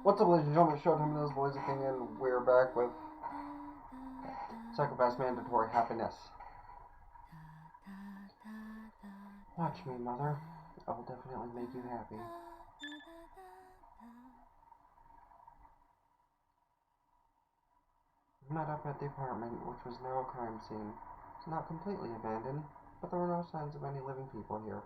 What's up, ladies and gentlemen? Showed him this TheBlaziking, and we're back with Psychopath's Mandatory Happiness. Watch me, mother. I will definitely make you happy. We met up at the apartment, which was now a crime scene. It's not completely abandoned, but there were no signs of any living people here.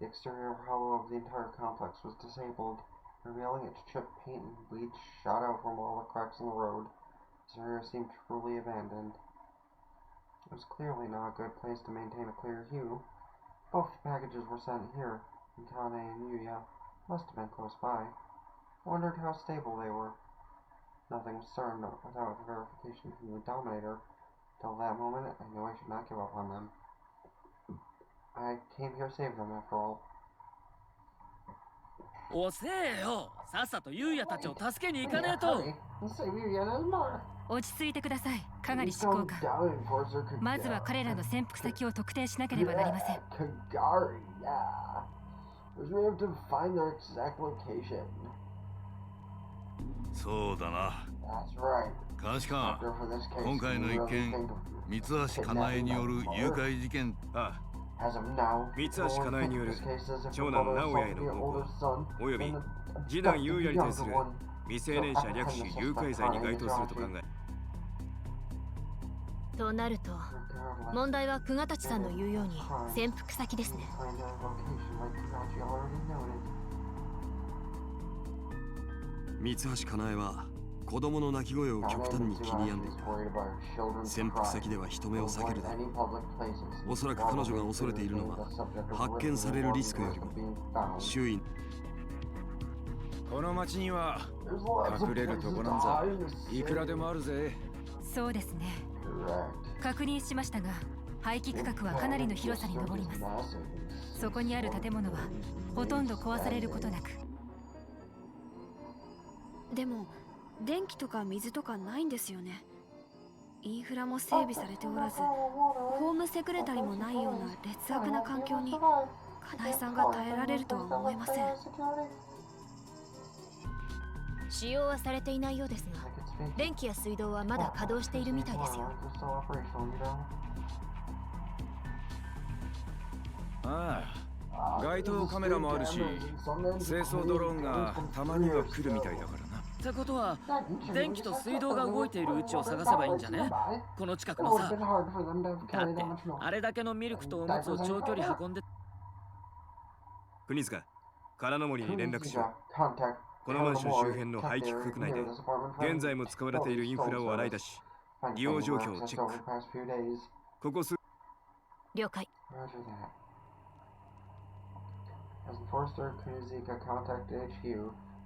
The exterior hollow of the entire complex was disabled, revealing its chipped paint and bleach shot out from all the cracks in the road. This area seemed truly abandoned. It was clearly not a good place to maintain a clear hue. Both packages were sent here, and Kane and Yuya must have been close by. I wondered how stable they were. Nothing was certain without verification from the Dominator. Till that moment, I knew I should not give up on them. I came here to save them, after all. 遅えよ。さっさとユウヤたちを助けに行かねえと。落ち着いてください、かがり執行官。まずは彼らの潜伏先を特定しなければなりません。そうだな。監視官、今回の一件、三橋かなえによる誘拐事件。ああ。三橋かなえによる長男直哉への暴行および次男優也に対する未成年者略取誘拐罪に該当すると考え。となると問題は久我たちさんの言うように潜伏先ですね。三橋かなえは子供の泣き声を極端に気に病んでいた。潜伏先では人目を避けるだろう。おそらく彼女が恐れているのは発見されるリスクよりも周囲。この町には隠れるとこなんざいくらでもあるぜ。そうですね。確認しましたが廃棄区画はかなりの広さに上ります。そこにある建物はほとんど壊されることなく。でも電気とか水とかないんですよね。インフラも整備されておらず、ホームセクレタリもないような劣悪な環境にかなえさんが耐えられるとは思えません。使用はされていないようですが、電気や水道はまだ稼働しているみたいですよ。ああ、街頭カメラもあるし、清掃ドローンがたまには来るみたいだからな。ってことは電気と水道が動いているうちを探せばいいんじゃね。この近くのさ。だってあれだけのミルクとおむつを長距離運んで。国塚、金の森に連絡しろ。このマンション周辺の廃棄区画内で現在も使われているインフラを洗い出し、利用状況をチェック。ここ了解。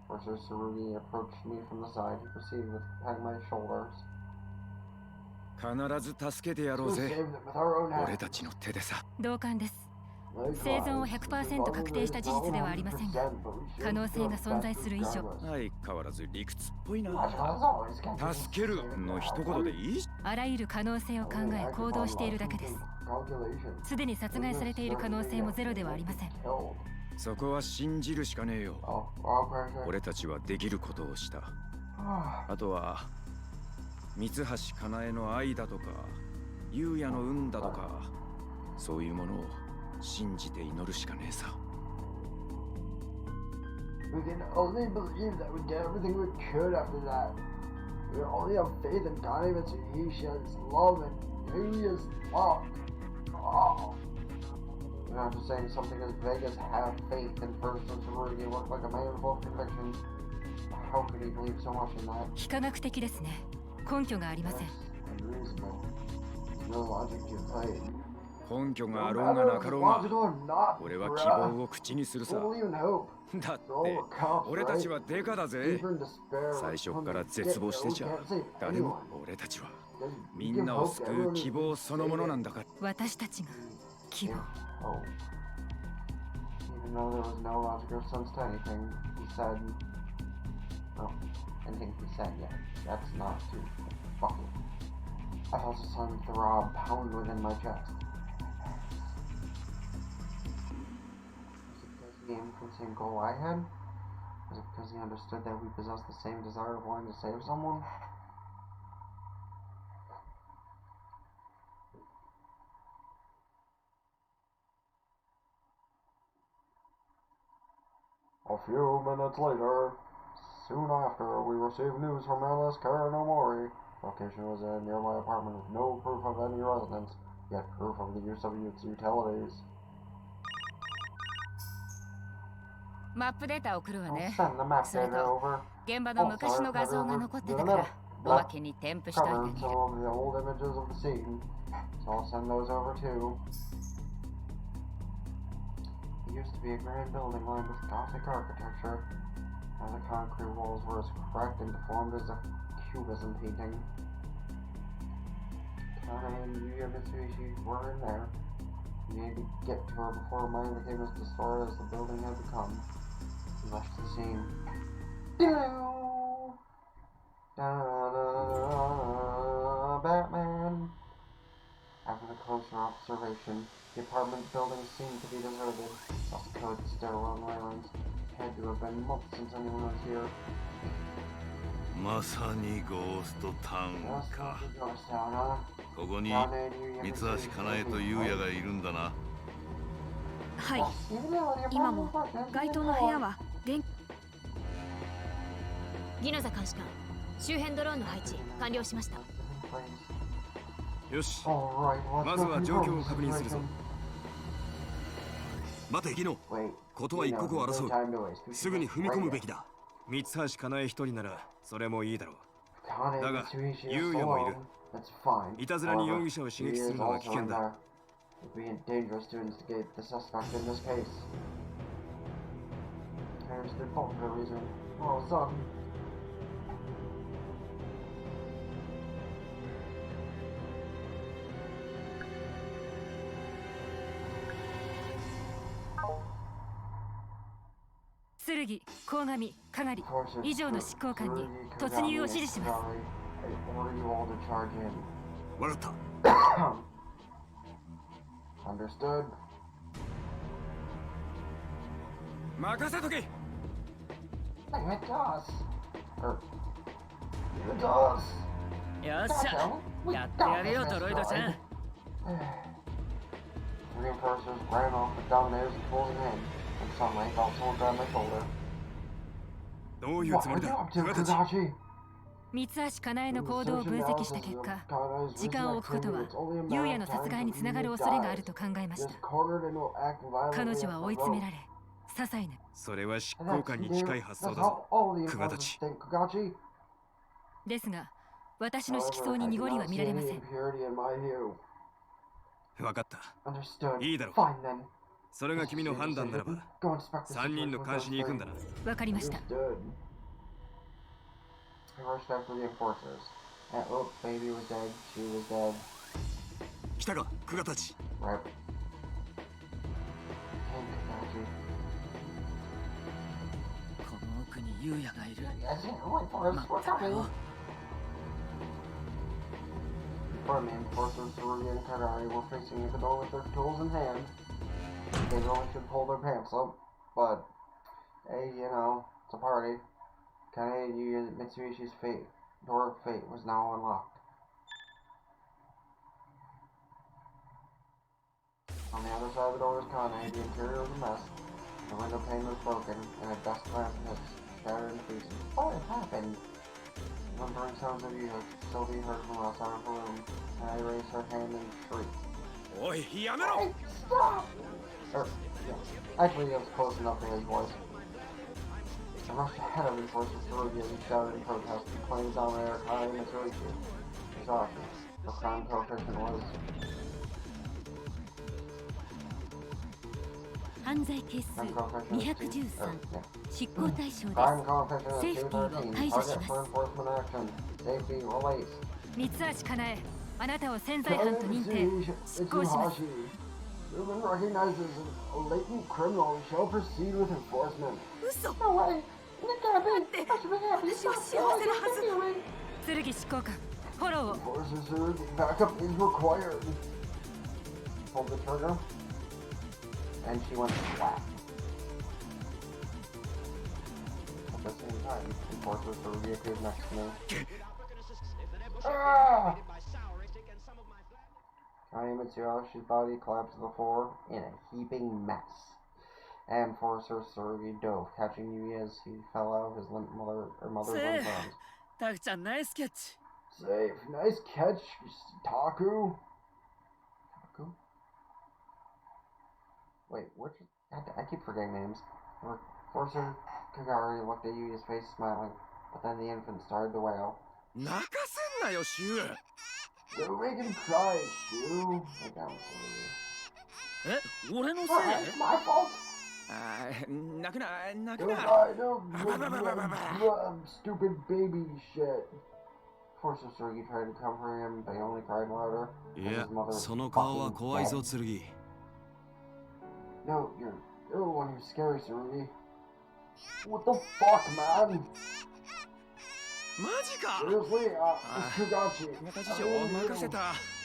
Forcer Sarugi approached me from the side. He proceeded with patting my shoulders. 必ず助けてやろうぜ。俺たちの手でさ。同感です。生存を 100% 確定した事実ではありませんが、可能性が存在する以上。相変わらず理屈っぽいな。助けるの一言でいい？あらゆる可能性を考え行動しているだけです。すでに殺害されている可能性もゼロではありません。そこは信じるしかねえよ。俺たちはできることをした。あとは三橋かなえの愛だとか優也の運だとか、そういうものを信じて祈るしかねえさ。We can only believe that we did everything we could after that. We only have faith in Kane Mitsuhishi's love and Yuya's love. Oh. You're not just saying something as vague as have faith in person Sarugi looked like a man full of conviction. How could he believe so much in that? 非科学的ですね。根拠がありません。根拠があろうがなかろうが、俺は希望を口にするさ。だって俺たちはデカだぜ。最初から絶望してちゃ誰も。俺たちはみんなを救う希望そのものなんだから。私たちが希望。Even though there was no logic or sense to anything he said. Oh, anything he said, yeah. That's not too fucking. I felt a sudden throb pound within my chest. Was it the game for the same goal I had? Was it because he understood that we possessed the same desire of wanting to save someone? A few minutes later, soon after, we received news from Alice Karanomori. Location was in a nearby apartment with no proof of any residence, yet proof of the use of its utilities. マップデータを送るわ I'll ね。 send the map それ data と over. 現場の昔の画像が残ってたからおまけに添付しといて Covered み some る。 of the old images of the scene, so I'll send those over too. It used to be a grand building lined with Gothic architecture. Now the concrete walls were as cracked and deformed as a cubism painting. Kana and Yuya Mitsubishi were in there. We needed to get to her before her mind became as distorted as the building had become. We rushed the scene. Batman! After the closer observation, the apartment building seemed to be deserted. Dust coated stairwell railings. It had to have been months since anyone was here. まさにゴーストタウン Just か。 like the ghost town, huh? ここに Kana and Yuya 三橋かなえと Mitsubishi 優也がいるんだな。はい。 Yes, 今も該当の部屋は電ギノザ監視官周辺ドローンの配置完了しました。よし、 Alright, まずは状況を確認するぞ。待てギノ、 Wait, ことは一刻を no 争 time to waste. う。すぐに踏み込むべきだ。三橋かなえ一人ならそれもいいだろう。 Kana だ and が Mitsubishi 優 is 也もいる。 alone. That's fine. いたずらに容疑者を刺激するのは危険だ。 It would be dangerous to instigate the suspect in this case. There's the fault for a reason. Oh, son. Tsurugi、鴻上、かがり以上の執行官に突入を指示します。 I order you all to charge in. わかった。 Understood. 任せとけ。 It does. It does. よっしゃ、やってやるよドロイドちゃん。 The reinforcers ran off with Dominator's tools in hand, and suddenly I felt someone grab my shoulder. どういうつ What も are り you だ、 up to, 久我たち。 Kagachi? 三橋かなえの行動を分析した結果、時間を置くことは優也の殺害につながる恐れがあると考えました。彼女は追い詰められ、些細なそれは執行官に近い発想だぞ、久我たち。ですが、私の色相に濁りは見られません。わかった。いいだろう。それが君の判断ならば、3人の監視に行くんだな。わかりました。 I rushed after the enforcers. Oh, baby was dead. She was dead. 来たか、久我たち。 Right. Thank you, この奥に優也がいる。 Kagachi. Yes, wait for us. 待 We're ってろ coming. よ。 Before me, enforcers Tsurugi and Kagari were facing the door with their tools in hand. They really should pull their pants up, but hey, you know, it's a party. Kana and Yuya Mitsubishi's door of fate was now unlocked. On the other side of the door was Kana. The interior was a mess. The window pane was broken, and a dust lamp had shattered into pieces. What had happened? Lumbering sounds of Yuya could still be heard from outside of the room, and I raised her hand and shrieked. おい、やめろ。 Hey, stop! Yeah. Actually, it was close enough for his voice. I rushed ahead of enforcers Tsurugi as he shouted in protest, claims on their Kai Mitsurugi. Exhaustion. The crime coefficient was 犯罪係数 crime coefficient of 213 yeah. 執行対象で Crime す。 coefficient of セーフティーを 213. 解除し Target ま for す。 enforcement action. Safety released. 三橋かなえ、あなたを潜在犯と認定、執行します。 Human recognizes a latent criminal shall proceed with enforcement. 嘘。 No way! It can't be! I should be happy! 私は幸せなはず。剣執行官、フォローを。 Enforcers, backup is required. Pulled the trigger, and she went flat. at the same time. Enforcer Tsurugi appeared next to me. Ah! Kane Mitsuyashi's body collapsed to the floor in a heaping mess. Enforcer Tsurugi dove, catching Yui as he fell out of his mother's limp arms. Taku-chan, nice catch. Safe. Nice catch, Taku. Taku? Wait, which... I keep forgetting names. Enforcer Kagari looked at Yui's face, smiling, but then the infant started to wail. Don't make him cry, Shu. Like that was silly. It's my fault. Stupid baby shit. Enforcer Tsurugi tried to comfort him, but he only cried louder. No, you're the one who's scary, Tsurugi. What the fuck, man? Seriously? Tsugachi.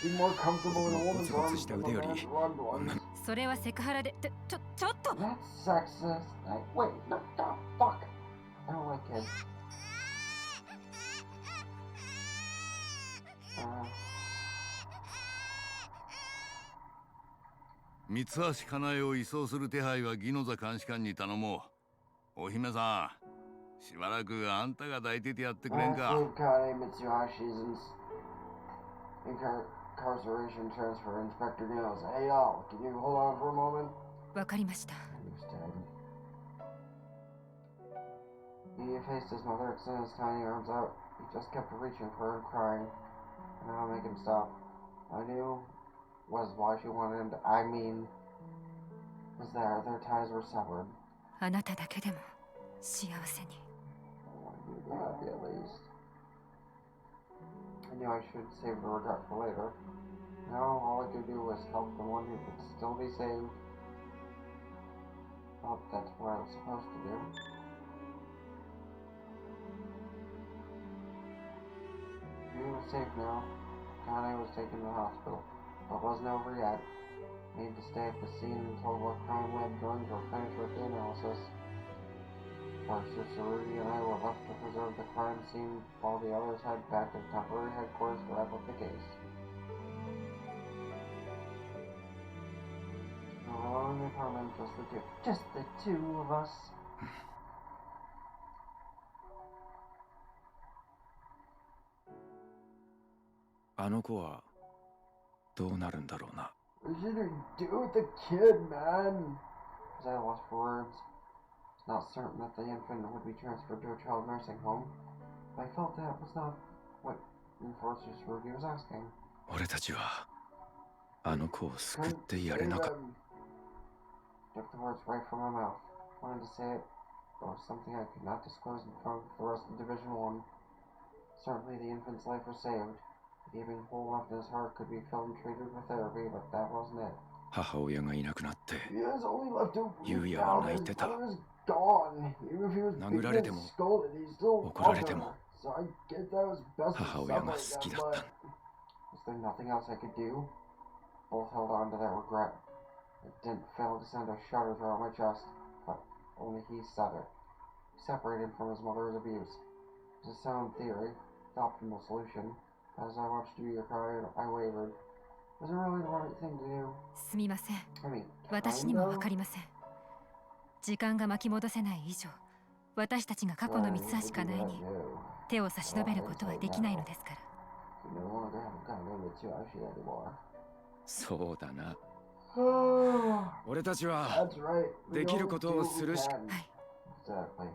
Be more comfortable in a woman's arms than a man's rugged ones. That's sexist. Wait, no, fuck. I don't like kids. 三橋かなえを移送する手配はギノザ監視官に頼もう。お姫さん、しばらくあんたが抱いててやってくれんか。Incarceration transfer, Inspector Nils. Hey, y'all, can you hold on for a moment? わかりました。 He faced his mother, extended his tiny arms out. He just kept reaching for her and crying. And I'll make him stop. I knew was why she wanted him to. I mean, was their ties were severed. あなただけでも幸せに。 I wanted you to be happy at least. I knew I should save the regret for later. No, all I could do was help the one who could still be saved. Well, that's what I was supposed to do. He was safe now. Kane was taken to the hospital, but wasn't over yet. I needed to stay at the scene until the crime lab drones were finished with the analysis. Officer Tsurugi and I were left to preserve the crime scene while the others head back to temporary headquarters to wrap up the case. Alone in the apartment, just the two of us. What should we do with the kid, man? Was I lost for words? Not certain that the infant would be transferred to a child nursing home. I felt that was not what Enforcer Tsurugi was asking. Took the words right from my mouth. Wanted to say it, but it was something I could not disclose in front of the rest of Division 1. Certainly the infant's life was saved. The gaping hole left in his heart could be filled and treated with therapy, but that wasn't it. He has only left a week now. His mother is gone. Even if he was beaten and scolded, he still loved her. So I get that was best to separate them, but was there nothing else I could do? Both held on to that regret. It didn't fail to send a shudder throughout my chest, but only he said it. He separated him from his mother's abuse. It was a sound theory, the optimal solution. As I watched you cry, I wavered. Was it really the right thing to do? すみません。I mean, 私にもわかりません。時間が巻き戻せない以上、私たちが過去の三橋かなえに手を差し伸べることはできないのですから。そうだな。俺たちはできることをするしか。はい。Exactly.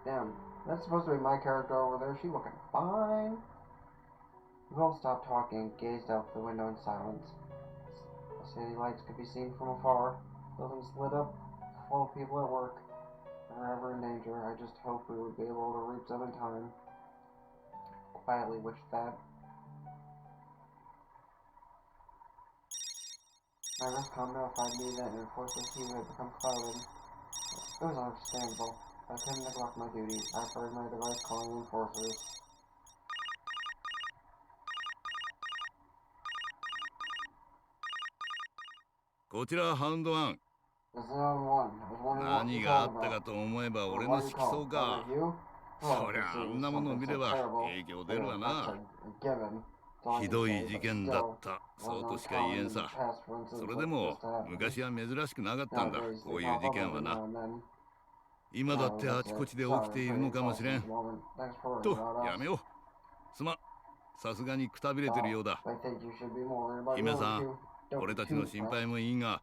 Damn, that's supposed to be my character over there. She looking fine. We all stopped talking and gazed out the window in silence. The city lights could be seen from afar. Buildings lit up, full of people at work. Wherever in danger, I just hoped we would be able to reach them in time. Quietly wished that. My wrist calmed notified me that Enforcer's fever had become clouded. It was understandable. I couldn't neglect my duties. I heard my device calling Enforcers. こちらハウンドワン。何があったかと思えば俺の色相か。そりゃあんなものを見れば影響出るわな。ひどい事件だった、そうとしか言えんさ。それでも昔は珍しくなかったんだ、こういう事件はな。今だってあちこちで起きているのかもしれん。と、やめよう。すまん、さすがにくたびれてるようだ。姫さん、俺たちの心配もいいが。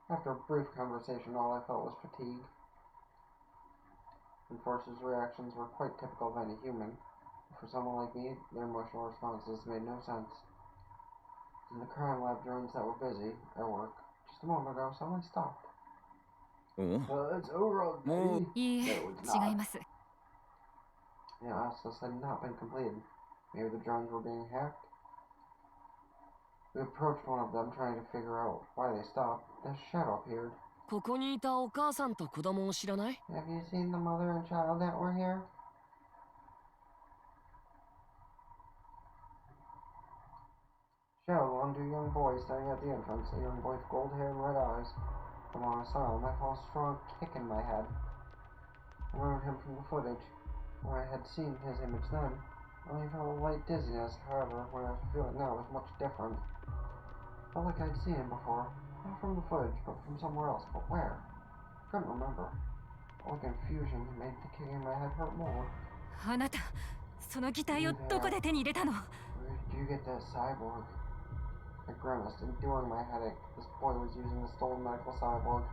After a brief conversation, all I felt was fatigue. Enforcer's reactions were quite typical of any human. For someone like me, their emotional responses made no sense. In the crime lab drones that were busy at work, just a moment ago, someone stopped. It's over already. いいえ、違います。The analysis had not been completed. Maybe the drones were being hacked? We approached one of them, trying to figure out why they stopped. Then a shadow appeared. ここにいたお母さんと子供を知らない？ Have you seen the mother and child that were here? Shadow belonged to a young boy standing at the entrance, a young boy with gold hair and red eyes. The moment I saw him, I felt a strong kick in my head. I remembered him from the footage, where I had seen his image then. I only felt a light dizziness, however, what I was feeling now was much different. Felt like I'd seen him before, not from the footage, but from somewhere else, but where? I couldn't remember. All the confusion made the kicking in my head hurt more. あなた、その擬態をどこで手に入れたの？ Where did you get that cyborg? I grimaced, enduring my headache. This boy was using the stolen medical cyborg.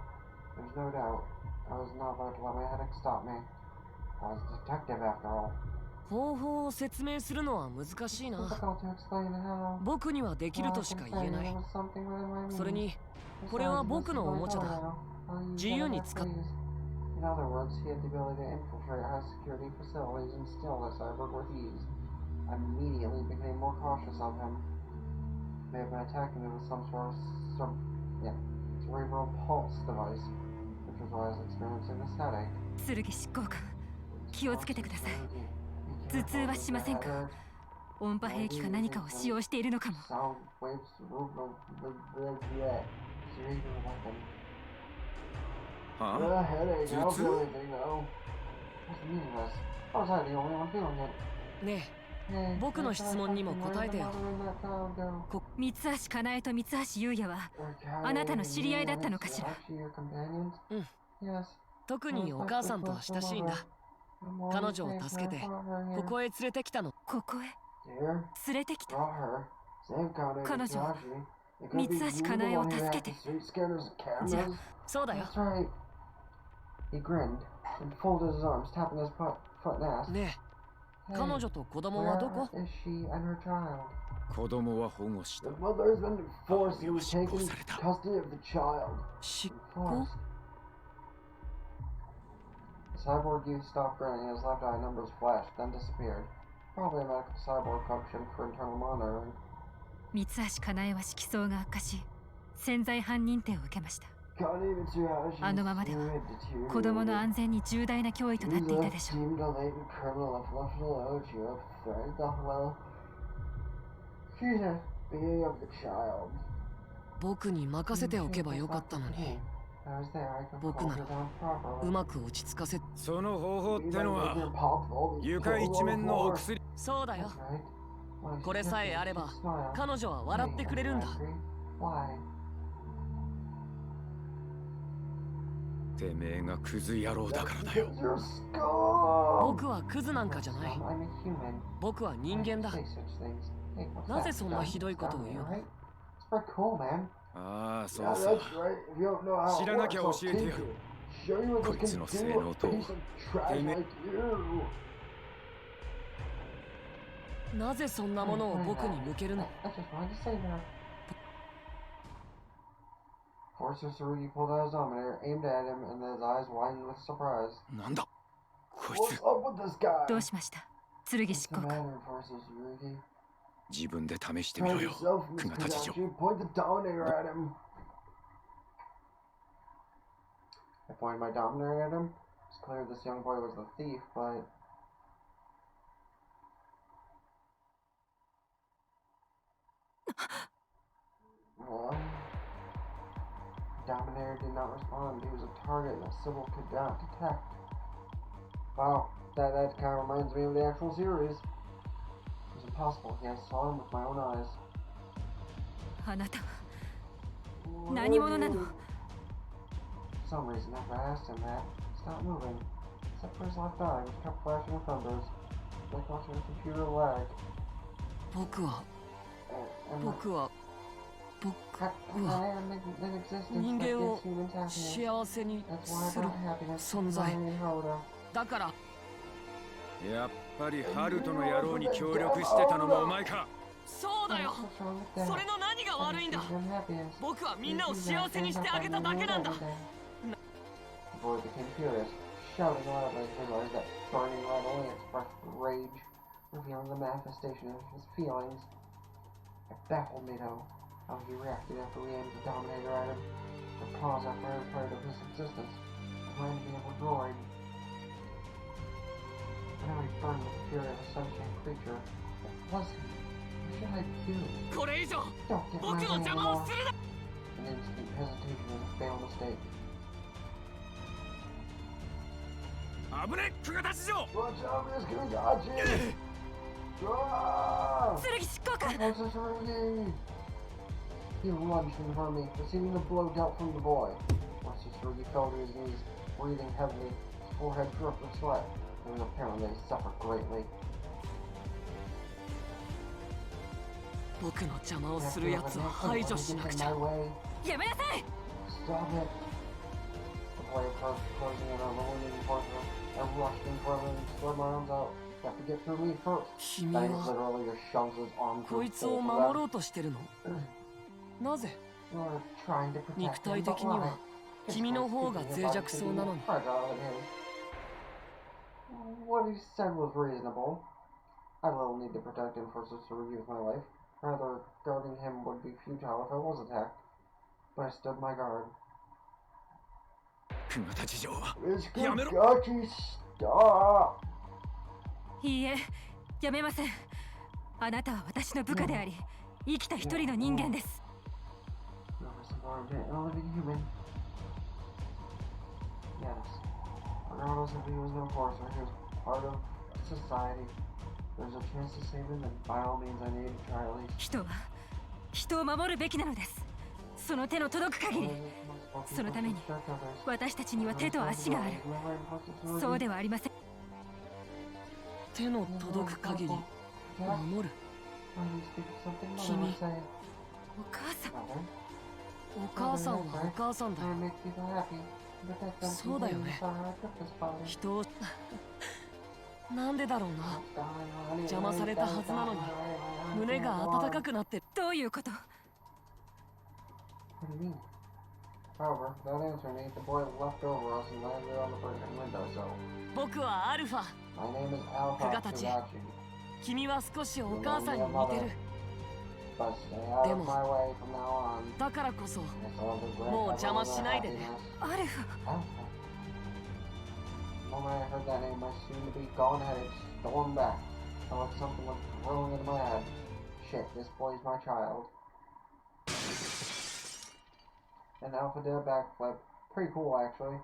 There's no doubt. I was not about to let my headache stop me. I was a detective after all. 方法を説明するのは難しいな。 Difficult to explain how. 僕にはできるとしか言えない。 There was something within my それ means. に、これは僕のおもちゃだ。 自由に使っ In other words, he had the ability to infiltrate high security facilities and steal the cyborg with ease. I immediately became more cautious of him. May have been attacking me with some sort of cerebral pulse device, which was why I was experiencing this headache. 剣執行官、気をつけてください。頭痛はしませんか？音波兵器か何かを使用しているのかも。 Sound waves cerebral weapon. Headache. I don't feel anything though. What's the meaning of this? How was I the only one feeling it? ねえ、僕の質問にも答えてよ。三橋かなえと三橋優也はあなたの知り合いだったのかしら？うん。特にお母さんとは親しいんだ。彼女を助けてここへ連れてきたの。ここへ連れてきた？彼女は三橋かなえを助けて。じゃあ、そうだよ。 He grinned and folded his arms, tapping his foot and asked, ねえ、彼女と子供はどこ？ Where is she and her child? 子供は保護した。 The mother has been forced to take custody of the child. 執 Forced. 行？ The cyborg youth stopped grinning and his left eye numbers flashed, then disappeared. Probably a medical cyborg function for internal monitoring. 三橋かなえは色相が悪化し、潜在犯認定を受けました。あのままでは子供の安全に重大な脅威となっていたでしょう。僕に任せておけばよかったのに。僕ならうまく落ち着かせ。その方法ってのは床一面のお薬。そうだよ。これさえあれば彼女は笑ってくれるんだ。てめえがクズ野郎だからだよ。僕はクズなんかじゃない。僕は人間だ。なぜそんなひどいことを言うの？ああ、そうさ。知らなきゃ教えてやる。こいつの性能と。てめえ。なぜそんなものを僕に向けるの？Forcer Sarugi pulled out his dominator, aimed at him, and his eyes widened with surprise. なんだこい What's つ。 up with this guy? どうしました？剣執行 What's the 官。 matter, Forcer Sarugi? 自分で試してみ Try ろよ。 yourself, ク Miss ガたちじょ。 Kodachi. Point the dominator at him. I pointed my dominator at him. It's clear this young boy was the thief, but... Huh? Dominator did not respond. He was a target that Sybil could not detect. Wow, that kind of reminds me of the actual series. It was impossible. Yes, I saw him with my own eyes. あなたは何者なの？ For some reason, after I asked him that, he stopped moving, except for his left eye, which kept flashing with thunders, like watching a computer lag. 僕は And 僕は I am an existence that 人間 gives を humans happiness. 幸せに That's why I する brought happiness to 存在 Ryan and Hoda. だからやっぱりハルトの野郎に協力してたのもお前か。そうだよ。 What's wrong with that? それの何が悪いんだ。 Gives them happiness. 僕はみんなを幸せにしてあげただけなんだ。 The boy became furious, shouting loudly, realized that burning red only expressed rage, revealing the manifestation of his feelings. It baffled me though, how he reacted after we aimed the Dominator at him. The pause after every part of his existence reminded me of a droid. I know he burned with the fury of a sentient creature. What was he? What should I do? これ以上 Don't get 僕 my の way 邪魔を anymore. するな。 An instant hesitation was a fatal mistake. 危ねえ、クガタチ城。 Watch out, Miss Kagachi! Ah! 剣執行官 What's this ringing? He lunged in front of me, receiving a blow dealt from the boy. Once he fell to his knees, breathing heavily, his forehead dripped with sweat, and apparently suffered greatly. 僕の邪魔をする奴を排除しなくちゃ。 やめなさい Stop it! The boy approached, closing in on the wounded horseman, and rushed in for him and spread my arms out. You have to get through me first. 君 Then he は literally just shoves his arm こ through いつを both of 守 them. ろうとしてるの？なぜ？ You're trying to protect 肉 him, 体 but 的に why? は君の方が脆弱そうなのに。 What he said was reasonable. I little need to protect him for such a review of my life. Rather, guarding him would be futile if I was attacked. But I stood my guard. クガタチ城は It's やめろ。 Kagachi, stop! いいえやめませんあなたは私の部下であり生きた一人の人間です You're involved in a living human. Yes. Regardless if he was an enforcer, he was part of society. There's a chance to save him, and by all means, I need to try at least. 人は人を守るべきなのですその手の届く限りそのために私たちには手と足があるそうではありません手の届く限り守る。君、お母さんお母さんはお母さんだよ。そうだよね。人をなんでだろうな。邪魔されたはずなのに胸が温かくなってる。どういうこと What do you mean? However, without answering me, the boy leapt over us and landed on the broken windowsill. 僕はアルファ。 My name is Alpha Kagachi. Kagachi. 君は少しお母さんに似てる。 But stay out of my way from now on. だからこそ Yes, I'll regret もう ever 邪魔しないで happiness. ね。アルフ Alpha. The moment I heard that name, my soon-to-be gone-headed stormed back. Felt like something was drilling into my head. Shit, this boy's my child. And Alpha did a backflip. Pretty cool, actually.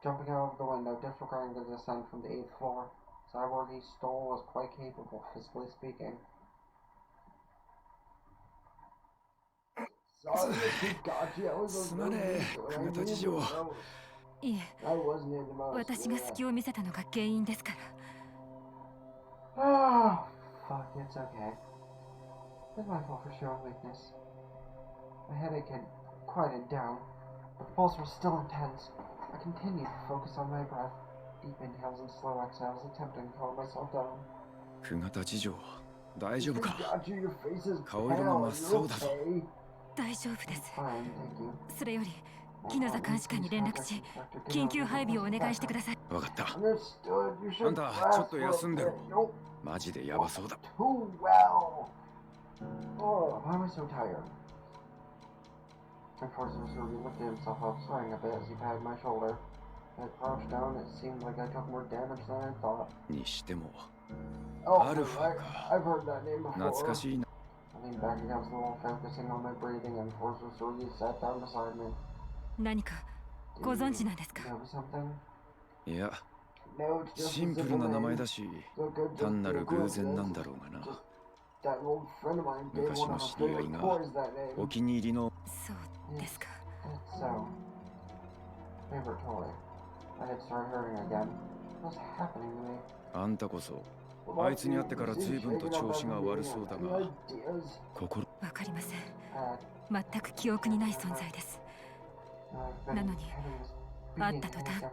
Jumping out of the window, disregarding the descent from the 8th floor. Cyborg he stole was quite capable, physically speaking. Sorry, Kagachi, I was すまねえ、クガタチ城。いえ I wasn't in the most. 私が隙を見せたのが原因ですから Ah, fuck, it's okay. It's my fault for showing weakness. My headache had quieted down, but the pulse was still intense. I continued to focus on my breath, deep inhales and slow exhales, attempting to calm myself down. クガタチ城、大丈夫か。 Kagachi, your face is 顔色が pale. 真 Are っ青 you だぞ。 okay? 大丈夫です Fine, thank you. それより木の座監視官に連絡し緊急配備をお願いしてくださいわかった。 Understood. You あ should んた rest ちょっと休んでろ。 for a bit. Nope. マジでヤバそうだ。 Too well. Oh, why am I so tired? Unfortunately, he lifted himself up, sighing a bit as he patted my shoulder. I crouched down, it seemed like I took more damage than I thought. にしても、 Oh, Alpha. I've heard that name 懐 before. かしいな。 I leaned back against the wall, focusing on my breathing, and forced Sorgi sat down beside me. 何かご存知なんですか？いや、シンプルな名前だし、単なる偶然なんだろうがな。昔の知り合いがお気に入りの。そうですか。あんたこそあいつに会ってから随分と調子が悪そうだが、心。わかりません。全く記憶にない存在です。なのに会った途端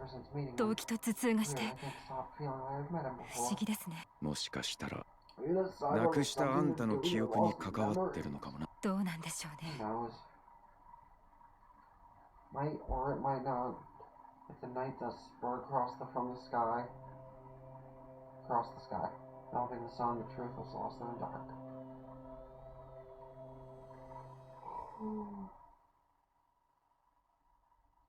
動悸と頭痛がして不思議ですね。もしかしたらなくしたあんたの記憶に関わってるのかもな。どうなんでしょうね。Might or it might not. If the night dust spurred across from the sky, across the sky, melting the sun, the truth was lost in the dark.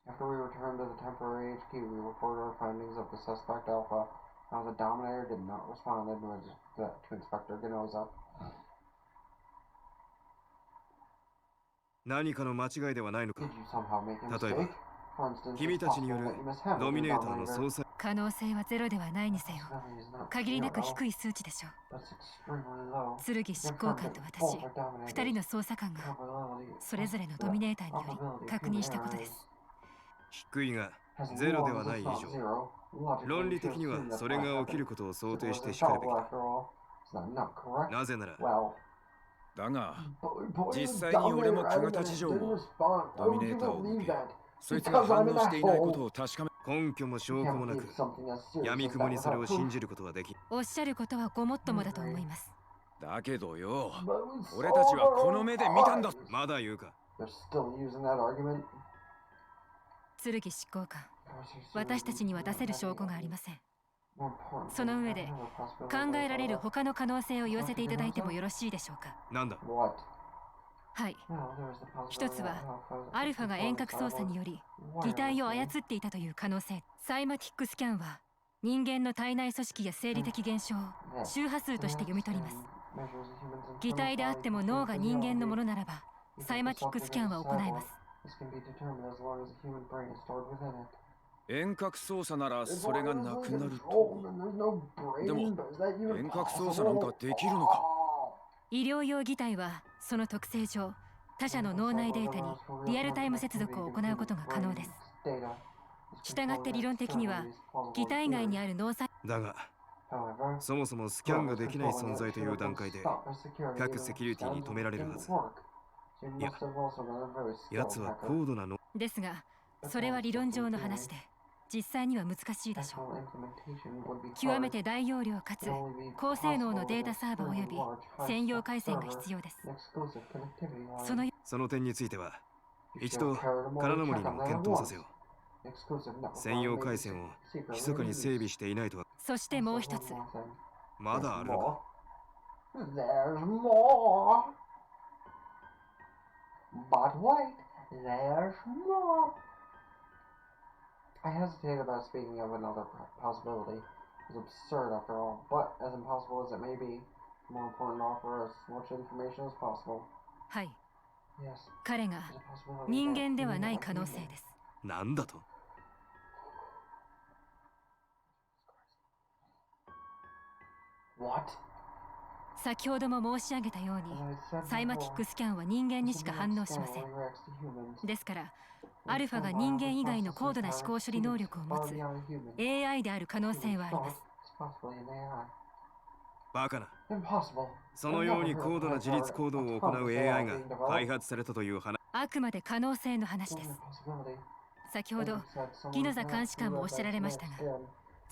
After we returned to the temporary HQ, we reported our findings of the suspect Alpha. Now the Dominator did not respond to Inspector Ganoza. 何かの間違いではないのか。 Did you somehow make a 例えば mistake? For instance, 君 it's たちによ possible る that you mishandled ドミ the ネーターの Dominator. 捜査。可能性はゼロではないにせよ、 Possibility is not 限りなく zero, 低い数値でしょう。 but it's extremely low. 剣執行官と私、2人の捜査官がそれぞれのドミネーターにより確認したことです。低いがゼロではない以上、論理的にはそれが起きることを想定してしかるべきだ。なぜならだが実際に俺も久方事情もドミネーターを向け、そいつが反応していないことを確かめ。根拠も証拠もなく闇雲にそれを信じることはでき。おっしゃることはごもっともだと思います。だけどよ、俺たちはこの目で見たんだ。まだ言うか。剣執行官、私たちには出せる証拠がありません。その上で考えられる他の可能性を言わせていただいてもよろしいでしょうか。なんだ。はい、一つはアルファが遠隔操作により擬態を操っていたという可能性。サイマティックスキャンは人間の体内組織や生理的現象を周波数として読み取ります。擬態であっても脳が人間のものならばサイマティックスキャンは行えます。遠隔操作ならそれがなくなると。でも遠隔操作なんかできるのか。医療用擬態はその特性上他者の脳内データにリアルタイム接続を行うことが可能です。したがって理論的には擬態外にある脳細だがそもそもスキャンができない存在という段階で各セキュリティに止められるはず。いや、奴は高度なのですが、それは理論上の話で実際には難しいでしょう。極めて大容量かつ高性能のデータサーバおよび専用回線が必要です。その点については一度金ノ森にも検討させよう。専用回線を密かに整備していないとは。そしてもう一つ。まだあるのか。But wait, there's more. I hesitate about speaking of another possibility. It's absurd after all, but as impossible as it may be, more important to offer as much information as possible. はい。Yes. 彼が人間ではない可能性です。なんだと？What? 先ほども申し上げたようにサイマティックスキャンは人間にしか反応しません。ですからアルファが人間以外の高度な思考処理能力を持つ AI である可能性はあります。バカな。そのように高度な自律行動を行う AI が開発されたという話。あくまで可能性の話です。先ほどギノザ監視官もおっしゃられましたが、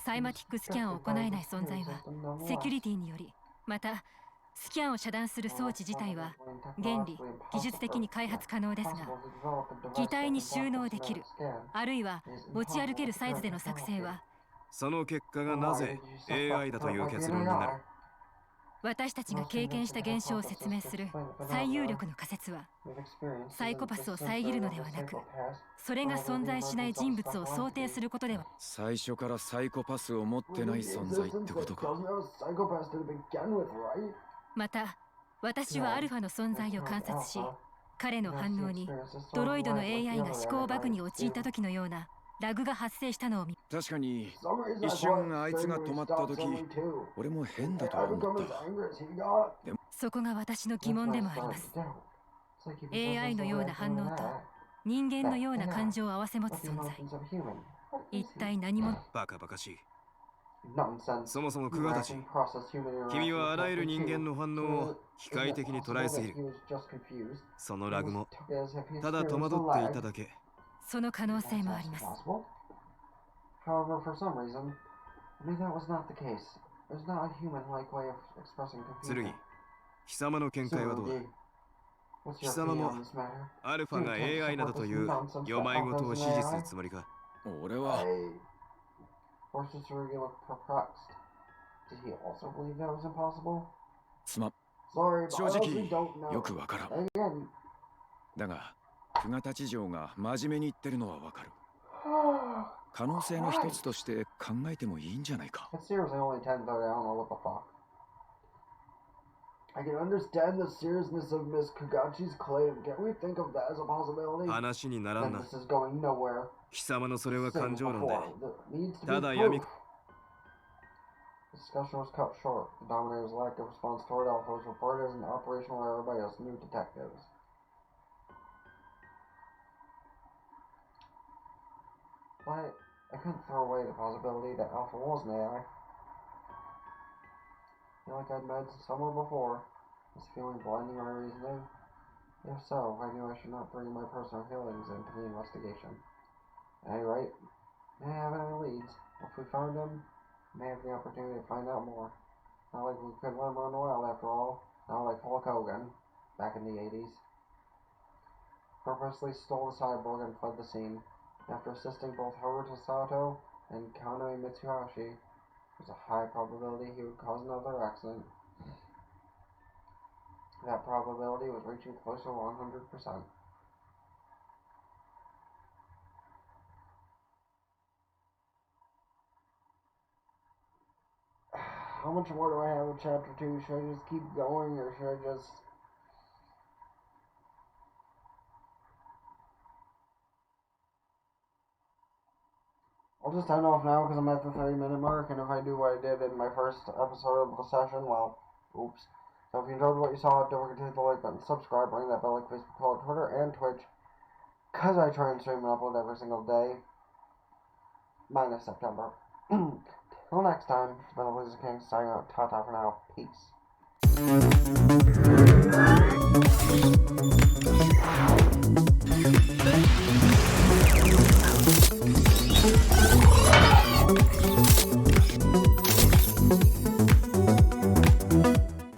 サイマティックスキャンを行えない存在はセキュリティにより、またスキャンを遮断する装置自体は原理技術的に開発可能ですが、擬態に収納できるあるいは持ち歩けるサイズでの作成は、その結果がなぜ AI だという結論になる。私たちが経験した現象を説明する最有力の仮説は、サイコパスを遮るのではなく、それが存在しない人物を想定することでは。最初からサイコパスを持ってない存在ってことか。また私はアルファの存在を観察し彼の反応にドロイドの AI が思考バグに陥った時のようなラグが発生したのを見、確かに一瞬あいつが止まった時俺も変だとは思った。でもそこが私の疑問でもあります。 AI のような反応と人間のような感情を併せ持つ存在、一体何者。バカバカしい。そもそもクガたち、君はあらゆる人間の反応を機械的に捉えすぎる。そのラグもただ戸惑っていただけ。その可能性もあります。However, for some reason, I knew that was not the case. It was not a human-like way of expressing 剣、 confusion. 貴様の見解はどうだ。 What's 貴 your 様 opinion も on this matter? アルファが AI などという世まいごとを支持するつもりか。俺は Forces to look perplexed. Did he also believe that was impossible? すまん Sorry, but 正 I 直 honestly don't know. よくわからん。 Again, だが久我たち城が真面目に言ってるのはわかる。可能性の一つとして考えてもいいんじゃないか。 it's seriously only 10:30. I don't know what the fuck. I can understand the seriousness of Miss Kagachi's claim. Can we think of that as a possibility? 話にならん Then な。 this is going nowhere. 貴様のそれは感情論で。 There needs to be ただ闇 proof. The discussion was cut short. The Dominator's lack of response toward Alpha was reported as an operational error by us new detectives. But I couldn't throw away the possibility that Alpha was an AI. I feel like I'd met somewhere before. This feeling blinding my reasoning. If so, I knew I should not bring my personal feelings into the investigation. At any rate, may have any leads. If we found him, may have the opportunity to find out more. Not like we could run wild after all. Not like Hulk Hogan, back in the 80s. Purposely stole the cyborg and fled the scene. After assisting both Haruto Sato and Kanoe Mitsuhashi, there's a high probability he would cause another accident. That probability was reaching close to 100%. How much more do I have of chapter 2? Should I just keep going or should I just... I'll just end off now because I'm at the 30-minute mark, and if I do what I did in my first episode of the session, well, oops. So if you enjoyed what you saw, don't forget to hit the like button, subscribe, ring that bell like Facebook, Twitter, and Twitch, because I try and stream and upload every single day, minus September. Till next time, it's been TheBlaziking signing out. Ta-ta for now. Peace.